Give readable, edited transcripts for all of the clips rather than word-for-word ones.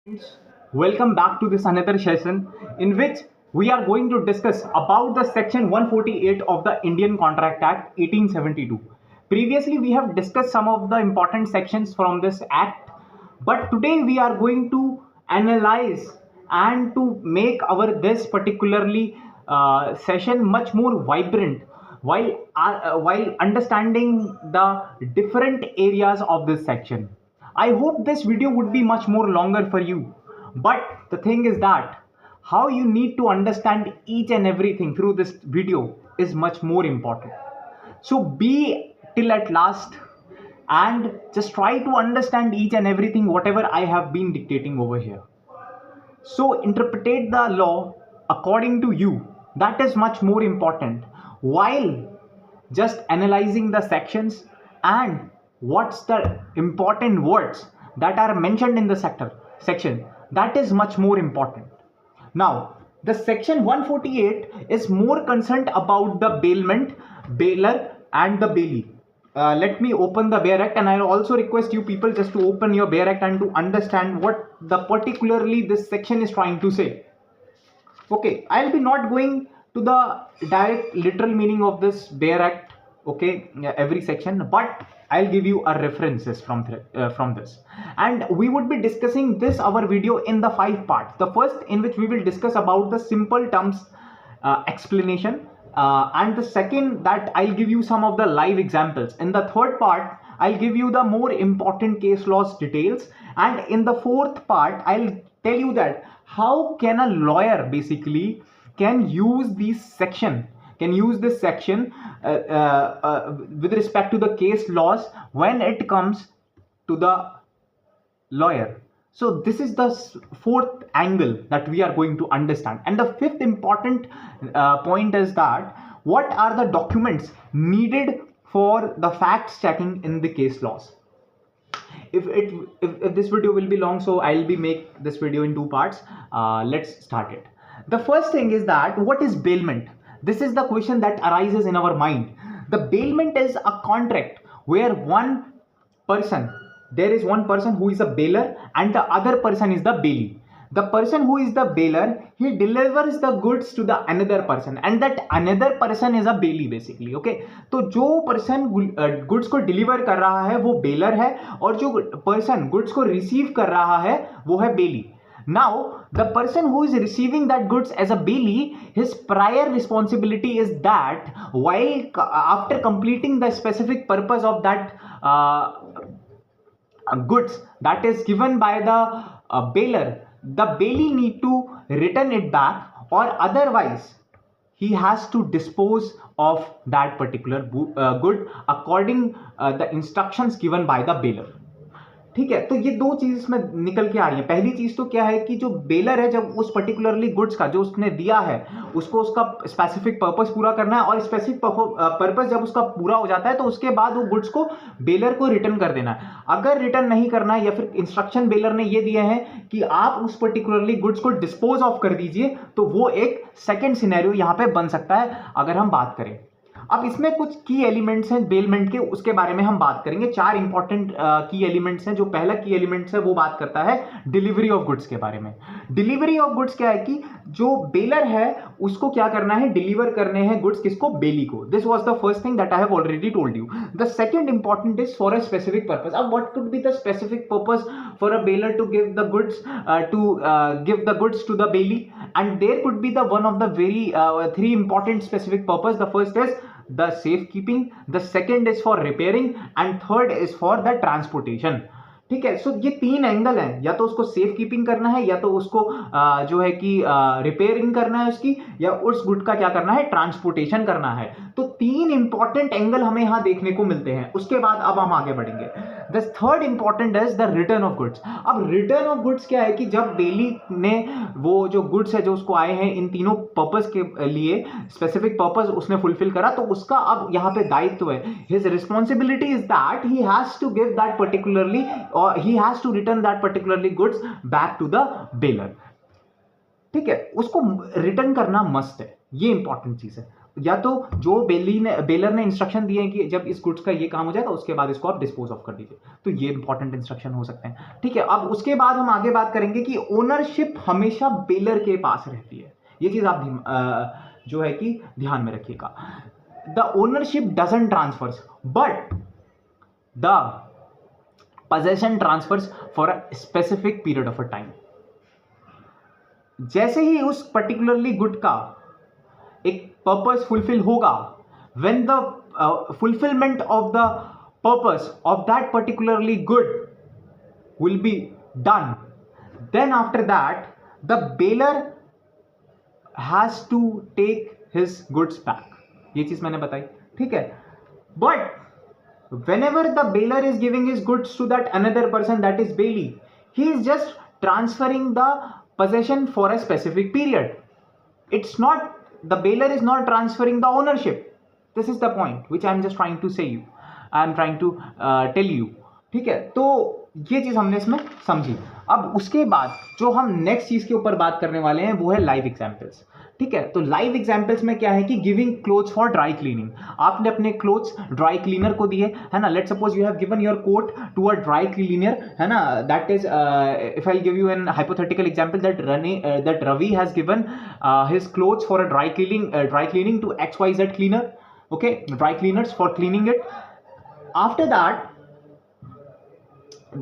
Friends, welcome back to this another session in which we are going to discuss about the section 148 of the Indian Contract Act 1872. Previously we have discussed some of the important sections from this act, but today we are going to analyze and to make our this particularly session much more vibrant while understanding the different areas of this section. I hope this video would be much more longer for you. But the thing is that how you need to understand each and everything through this video is much more important. So be till at last and just try to understand each and everything whatever I have been dictating over here. So interpret the law according to you. That is much more important. While just analyzing the sections and what's the important words that are mentioned in the section, that is much more important. Now, the section 148 is more concerned about the bailment, bailer, and the bailee. Let me open the Bail Act, and I'll also request you people just to open your Bail Act and to understand what the particularly this section is trying to say. Okay, I'll be not going to the direct literal meaning of this Bail Act, okay, every section, but I'll give you a references from this, and we would be discussing this our video in the 5 parts. The first in which we will discuss about the simple terms explanation, and the second that I'll give you some of the live examples. In the third part I'll give you the more important case laws details, and in the fourth part I'll tell you that how can a lawyer basically can use this section with respect to the case laws when it comes to the lawyer. So this is the fourth angle that we are going to understand, and the fifth important point is that what are the documents needed for the facts checking in the case laws. If this video will be long, so I'll be make this video in 2 parts. Let's start it. The first thing is that what is bailment? This is the question that arises in our mind. The bailment is a contract where there is one person who is a bailer and the other person is the bailee. The person who is the bailer, he delivers the goods to the another person, and that another person is a bailee basically. Okay, तो जो person goods को deliver कर रहा है वो bailer है, और जो person goods को receive कर रहा है वो है bailee. Now, the person who is receiving that goods as a bailee, his prior responsibility is that while after completing the specific purpose of that goods that is given by the bailer, the bailee need to return it back, or otherwise he has to dispose of that particular good according the instructions given by the bailer. ठीक है, तो ये 2 चीज इसमें निकल के आ रही है. पहली चीज तो क्या है कि जो बेलर है, जब उस पर्टिकुलरली गुड्स का जो उसने दिया है उसको उसका स्पेसिफिक पर्पस पूरा करना है, और स्पेसिफिक पर्पस जब उसका पूरा हो जाता है तो उसके बाद वो गुड्स को बेलर को रिटर्न कर देना है. अगर रिटर्न नहीं करना है या फिर इंस्ट्रक्शन बेलर ने ये दिए हैं कि आप उस पर्टिकुलरली गुड्स को डिस्पोज ऑफ कर दीजिए, तो वो एक सेकेंड सिनेरियो यहाँ पे बन सकता है अगर हम बात करें. अब इसमें कुछ की एलिमेंट्स हैं बेलमेंट के, उसके बारे में हम बात करेंगे. 4 इंपॉर्टेंट की एलिमेंट्स हैं. जो पहला की एलिमेंट्स है वो बात करता है डिलीवरी ऑफ गुड्स के बारे में. डिलीवरी ऑफ गुड्स क्या है कि जो बेलर है उसको क्या करना है, डिलीवर करने हैं गुड्स किसको, बेली को. This was the first thing that I have already told you. The second important is for a specific purpose. अब what could be the specific purpose for a bailor to give the goods to the bailee, and there could be the one of the very 3 important specific purpose. The first is the safekeeping, the second is for repairing, and third is for the transportation. ठीक है, सो ये 3 angle हैं. या तो उसको safe keeping करना है, या तो उसको जो है कि रिपेयरिंग करना है उसकी, या उस गुड का क्या करना है, ट्रांसपोर्टेशन करना है. तो 3 इंपॉर्टेंट एंगल हमें यहां देखने को मिलते हैं. उसके बाद अब हम आगे बढ़ेंगे. The third important is the return of goods. अब रिटर्न ऑफ गुड्स क्या है कि जब बेली ने वो जो गुड्स है जो उसको आए हैं इन तीनों पर्पस के लिए, स्पेसिफिक पर्पस उसने फुलफिल करा, तो उसका अब यहां पे दायित्व है. His responsibility is that he has to give that particularly, or he has to return that particularly goods back to the bailer. ठीक है, उसको रिटर्न करना मस्ट है, ये इंपॉर्टेंट चीज है. या तो जो बेलर ने इंस्ट्रक्शन दिए कि जब इस गुड्स का ये काम हो जाएगा उसके बाद इसको आप डिस्पोज ऑफ कर दीजिए, तो ये इंपॉर्टेंट इंस्ट्रक्शन हो सकते हैं। ठीक है, अब उसके बाद हम आगे बात करेंगे कि ओनरशिप हमेशा बेलर के पास रहती है। ये चीज आप जो है कि ध्यान में रखिएगा। The ownership doesn't transfers but the possession transfers for a specific period of a time। जैसे ही उस पर्टिकुलरली गुड का एक पर्पस फुलफिल होगा, when the fulfillment of the purpose of that particularly good will be done, then after that the baler has to take his goods back। ये चीज मैंने बताई, ठीक है। But whenever the baler is giving his goods to that another person, that is bailee, he is just transferring the possession for a specific period. It's not, the baler is not transferring the ownership। This is the point which I am just trying to say you, I am trying to tell you। ठीक है, तो ये चीज हमने इसमें समझी। अब उसके बाद जो हम नेक्स्ट चीज के ऊपर बात करने वाले हैं वो है लाइव एग्जाम्पल्स। ठीक है, तो लाइव एग्जाम्पल्स में क्या है कि giving clothes for dry cleaning. आपने अपने क्लोथ्स ड्राई क्लीनर को दिए, है ना। Let's suppose you have given your coat to a dry cleaner, है ना। That is if I give you an hypothetical example that Ravi has given his clothes for a dry cleaning to XYZ cleaner, okay, dry cleaners for cleaning it। After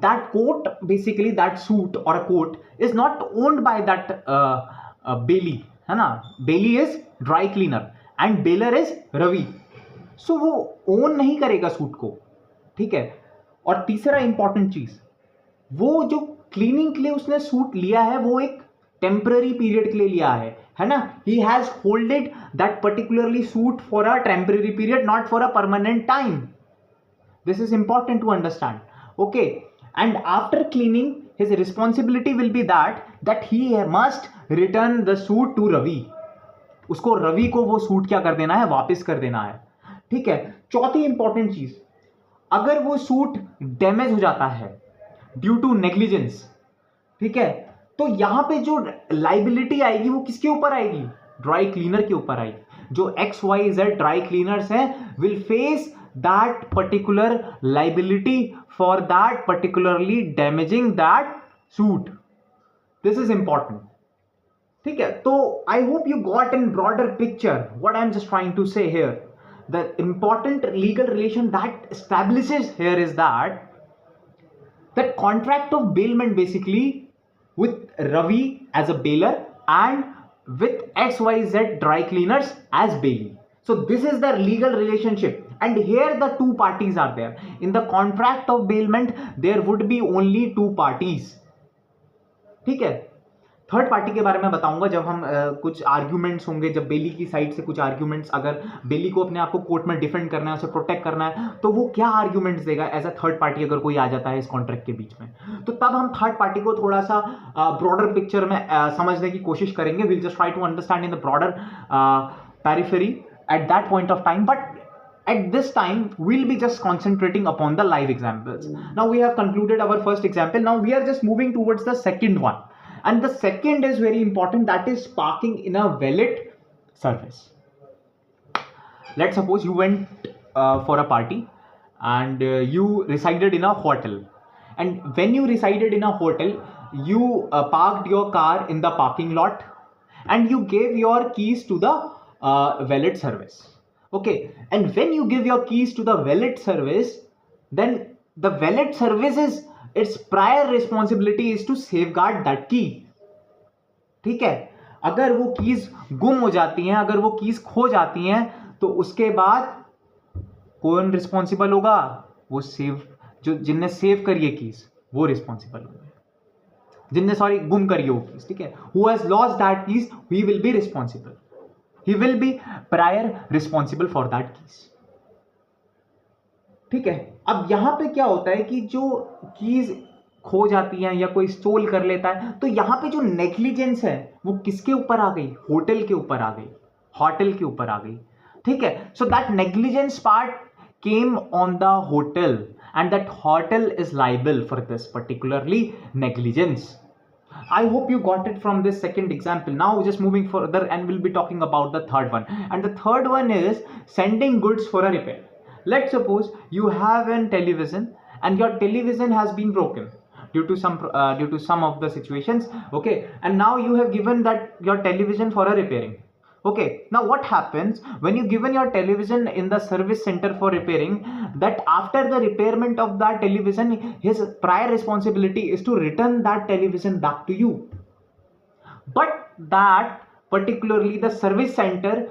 that coat, basically that suit or a coat is not owned by that bailee, है ना। bailee is dry cleaner and baler is Ravi, so वो own नहीं करेगा suit को, ठीक है। और तीसरा इंपॉर्टेंट चीज, वो जो क्लीनिंग के लिए उसने सूट लिया है वो एक टेम्पररी पीरियड के लिए लिया है ना। He has holded that particularly suit for a temporary period, not for a permanent time. This is important to understand, okay. And after cleaning his responsibility will be that he must return the suit to Ravi. उसको रवि को वो suit क्या कर देना है, वापस कर देना है, ठीक है। चौथी इंपॉर्टेंट चीज, अगर वो सूट डैमेज हो जाता है ड्यू टू नेग्लिजेंस, ठीक है, तो यहां पे जो लाइबिलिटी आएगी वो किसके ऊपर आएगी, ड्राई क्लीनर के ऊपर आएगी। जो XYZ ड्राई क्लीनर्स हैं will face that particular liability for that particularly damaging that suit. This is important, ठीक है। तो I hope you got in broader picture what I am just trying to say here. The important legal relation that establishes here is that contract of bailment basically with Ravi as a baler and with XYZ dry cleaners as bailee। So this is the legal relationship, and here the two parties are there। In the contract of bailment there would be only two parties, ठीक है। Third party के बारे में बताऊंगा जब हम कुछ arguments होंगे, जब बेली की साइड से कुछ आर्ग्यूमेंट्स, अगर बेली को अपने आप को कोर्ट में डिफेंड करना है, उसे प्रोटेक्ट करना है, तो वो क्या आर्ग्यूमेंट्स देगा एज अ थर्ड पार्टी अगर कोई आ जाता है इस कॉन्ट्रैक्ट के बीच में। तो तब हम थर्ड पार्टी को थोड़ा सा ब्रॉडर पिक्चर में समझने की कोशिश करेंगे। Will just try to understand in the broader periphery at that point of time, but at this time we'll be just concentrating upon the live examples। Now we have concluded our first example, now we are just moving towards the second one, and the second is very important, that is parking in a valet service। Let's suppose you went for a party and you resided in a hotel, and when you resided in a hotel you parked your car in the parking lot and you gave your keys to the valet service, okay। And when you give your keys to the valet service, then the valet service is, its prior responsibility is to safeguard that key, ठीक है। अगर वो keys गुम हो जाती हैं, अगर वो कीज खो जाती हैं, तो उसके बाद कौन रिस्पॉन्सिबल होगा, वो जिनने सेव करी है कीज वो रिस्पॉन्सिबल होंगे, जिनने सॉरी गुम करी हो कीज, ठीक है। Who has lost that keys he will be responsible, he will be prior responsible for that keys, ठीक है। अब यहां पे क्या होता है कि जो कीज खो जाती हैं या कोई स्टोल कर लेता है, तो यहां पे जो नेग्लिजेंस है वो किसके ऊपर आ गई, होटल के ऊपर आ गई, होटल के ऊपर आ गई, ठीक है। So that negligence part came on the hotel and that hotel is liable for this particularly negligence, I hope you got it from this second example. Now just moving further, and we'll be talking about the third one. And the third one is sending goods for a repair. Let's suppose you have a television and your television has been broken due to some of the situations. Okay, and now you have given that your television for a repairing. Okay, now what happens when you given your television in the service center for repairing, that after the repairment of that television, his prior responsibility is to return that television back to you. But that particularly the service center